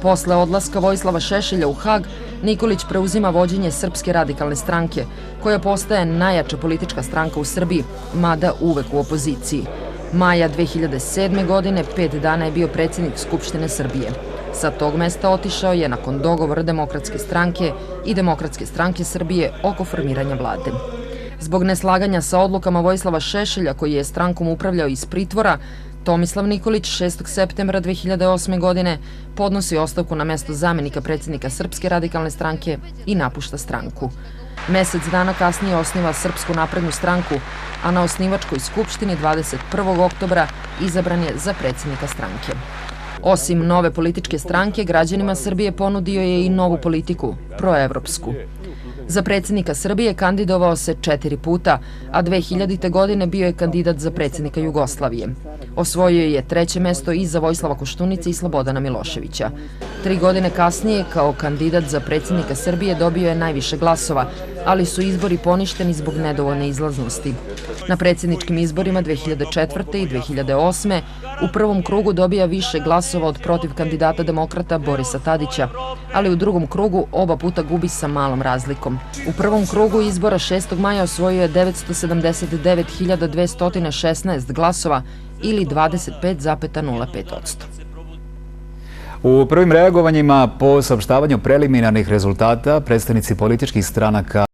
Posle odlaska Vojislava Šešelja u Hag, Nikolić preuzima vođenje Srpske radikalne stranke, koja postaje najjača politička stranka u Srbiji, mada uvek u opoziciji. Maja 2007. godine 5 dana je bio predsjednik Skupštine Srbije. Sa tog mesta otišao je nakon dogovora Demokratske stranke i Demokratske stranke Srbije oko formiranja vlade. Zbog neslaganja sa odlukama Vojislava Šešelja, koji je strankom upravljao iz pritvora, Tomislav Nikolić 6. septembra 2008. godine podnosi ostavku na mesto zamenika predsjednika Srpske radikalne stranke i napušta stranku. Mesec dana kasnije osniva Srpsku naprednu stranku, a na osnivačkoj skupštini 21. oktobra izabran je za predsjednika stranke. Osim nove političke stranke, građanima Srbije ponudio je i novu politiku, proevropsku. Za predsjednika Srbije kandidovao se 4 puta, a 2000. godine bio je kandidat za predsjednika Jugoslavije. Osvojio je 3. mesto iza Vojislava Koštunice i Slobodana Miloševića. 3 godine kasnije, kao kandidat za predsjednika Srbije, dobio je najviše glasova, ali su izbori poništeni zbog nedovoljne izlaznosti. Na predsjedničkim izborima 2004. i 2008. u prvom krugu dobija više glasova od protiv kandidata demokrata Borisa Tadića, ali u drugom krugu oba puta gubi sa malom razlikom. U prvom krugu izbora 6. maja osvojio je 979.216 glasova ili 25,05%. U prvim reagovanjima po saopštavanju preliminarnih rezultata predstavnici političkih stranaka